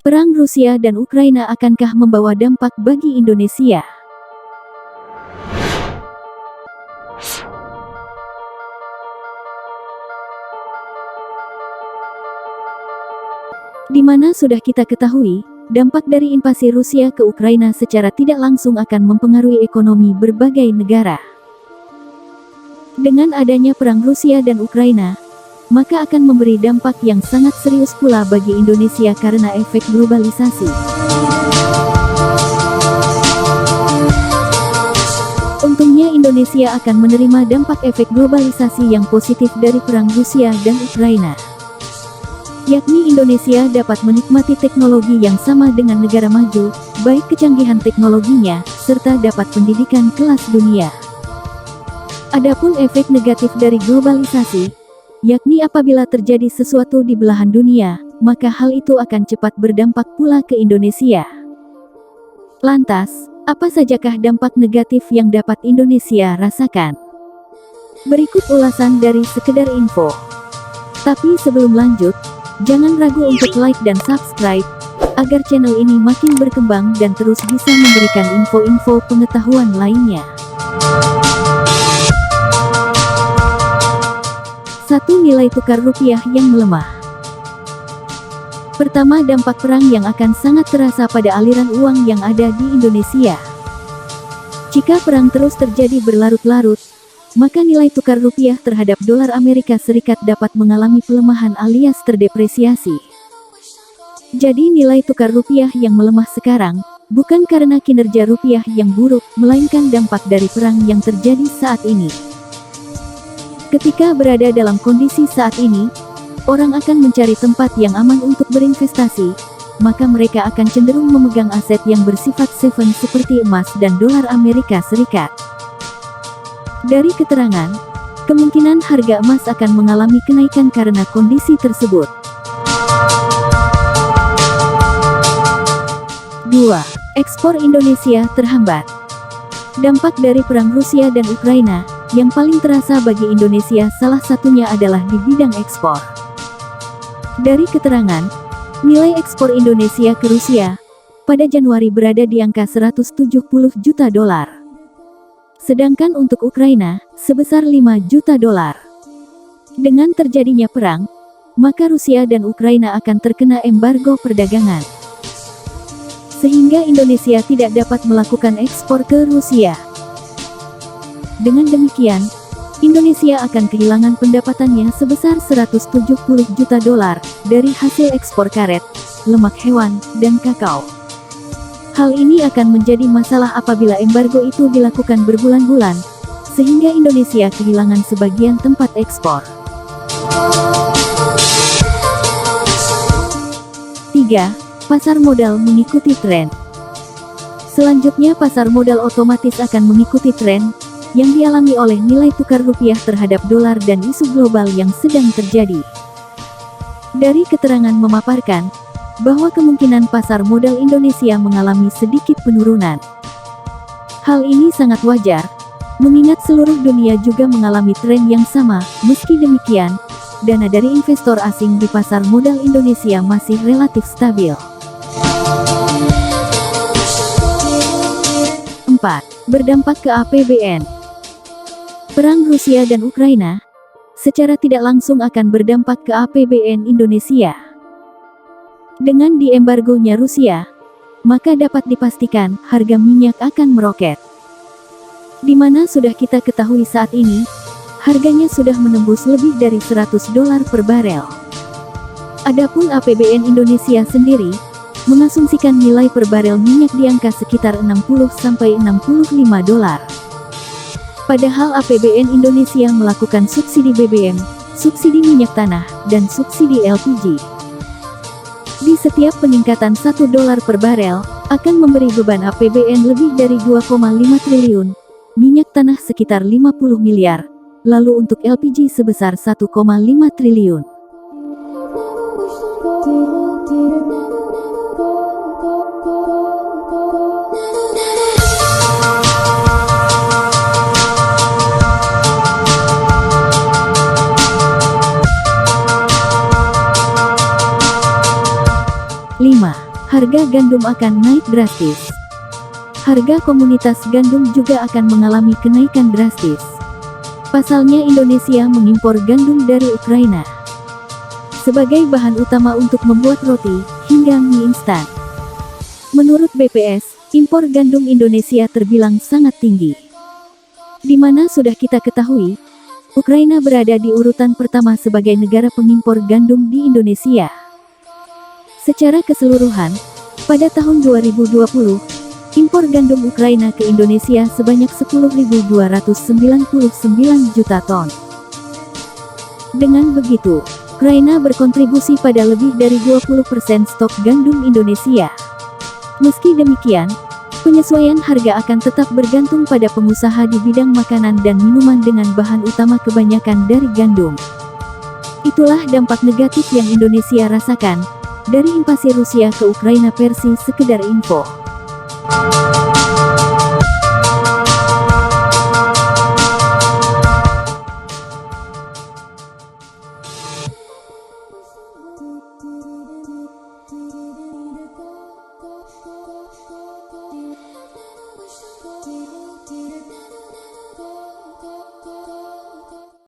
Perang Rusia dan Ukraina akankah membawa dampak bagi Indonesia? Di mana sudah kita ketahui, dampak dari invasi Rusia ke Ukraina secara tidak langsung akan mempengaruhi ekonomi berbagai negara. Dengan adanya perang Rusia dan Ukraina, maka akan memberi dampak yang sangat serius pula bagi Indonesia karena efek globalisasi. Untungnya Indonesia akan menerima dampak efek globalisasi yang positif dari perang Rusia dan Ukraina. Yakni Indonesia dapat menikmati teknologi yang sama dengan negara maju, baik kecanggihan teknologinya, serta dapat pendidikan kelas dunia. Adapun efek negatif dari globalisasi, yakni apabila terjadi sesuatu di belahan dunia, maka hal itu akan cepat berdampak pula ke Indonesia. Lantas, apa sajakah dampak negatif yang dapat Indonesia rasakan? Berikut ulasan dari Sekedar Info. Tapi sebelum lanjut, jangan ragu untuk like dan subscribe, agar channel ini makin berkembang dan terus bisa memberikan info-info pengetahuan lainnya. 1. Nilai tukar rupiah yang melemah. Pertama, dampak perang yang akan sangat terasa pada aliran uang yang ada di Indonesia. Jika perang terus terjadi berlarut-larut, maka nilai tukar rupiah terhadap dolar Amerika Serikat dapat mengalami pelemahan alias terdepresiasi. Jadi nilai tukar rupiah yang melemah sekarang, bukan karena kinerja rupiah yang buruk, melainkan dampak dari perang yang terjadi saat ini. Ketika berada dalam kondisi saat ini, orang akan mencari tempat yang aman untuk berinvestasi, maka mereka akan cenderung memegang aset yang bersifat safe seperti emas dan dolar Amerika Serikat. Dari keterangan, kemungkinan harga emas akan mengalami kenaikan karena kondisi tersebut. 2. Ekspor Indonesia terhambat. Dampak dari perang Rusia dan Ukraina, yang paling terasa bagi Indonesia salah satunya adalah di bidang ekspor. Dari keterangan, nilai ekspor Indonesia ke Rusia, pada Januari berada di angka 170 juta dolar. Sedangkan untuk Ukraina, sebesar 5 juta dolar. Dengan terjadinya perang, maka Rusia dan Ukraina akan terkena embargo perdagangan. Sehingga Indonesia tidak dapat melakukan ekspor ke Rusia. Dengan demikian, Indonesia akan kehilangan pendapatannya sebesar 170 juta dolar dari hasil ekspor karet, lemak hewan, dan kakao. Hal ini akan menjadi masalah apabila embargo itu dilakukan berbulan-bulan, sehingga Indonesia kehilangan sebagian tempat ekspor. 3. Pasar modal mengikuti tren. Selanjutnya pasar modal otomatis akan mengikuti tren yang dialami oleh nilai tukar rupiah terhadap dolar dan isu global yang sedang terjadi. Dari keterangan memaparkan bahwa kemungkinan pasar modal Indonesia mengalami sedikit penurunan. Hal ini sangat wajar, mengingat seluruh dunia juga mengalami tren yang sama. Meski demikian, dana dari investor asing di pasar modal Indonesia masih relatif stabil. 4. Berdampak ke APBN. Perang Rusia dan Ukraina secara tidak langsung akan berdampak ke APBN Indonesia. Dengan diembargonya Rusia, maka dapat dipastikan harga minyak akan meroket. Di mana sudah kita ketahui saat ini, harganya sudah menembus lebih dari 100 dolar per barel. Adapun APBN Indonesia sendiri, mengasumsikan nilai per barel minyak di angka sekitar 60–65 dolar. Padahal APBN Indonesia melakukan subsidi BBM, subsidi minyak tanah, dan subsidi LPG. Di setiap peningkatan 1 dolar per barel, akan memberi beban APBN lebih dari 2,5 triliun, minyak tanah sekitar 50 miliar, lalu untuk LPG sebesar 1,5 triliun. 5. harga gandum akan naik drastis. Harga komunitas gandum juga akan mengalami kenaikan drastis. Pasalnya Indonesia mengimpor gandum dari Ukraina sebagai bahan utama untuk membuat roti hingga mie instan. Menurut BPS, impor gandum Indonesia terbilang sangat tinggi. Di mana sudah kita ketahui, Ukraina berada di urutan pertama sebagai negara pengimpor gandum di Indonesia. Secara keseluruhan, pada tahun 2020, impor gandum Ukraina ke Indonesia sebanyak 10.299 juta ton. Dengan begitu, Ukraina berkontribusi pada lebih dari 20% stok gandum Indonesia. Meski demikian, penyesuaian harga akan tetap bergantung pada pengusaha di bidang makanan dan minuman dengan bahan utama kebanyakan dari gandum. Itulah dampak negatif yang Indonesia rasakan dari invasi Rusia ke Ukraina versi sekedar info.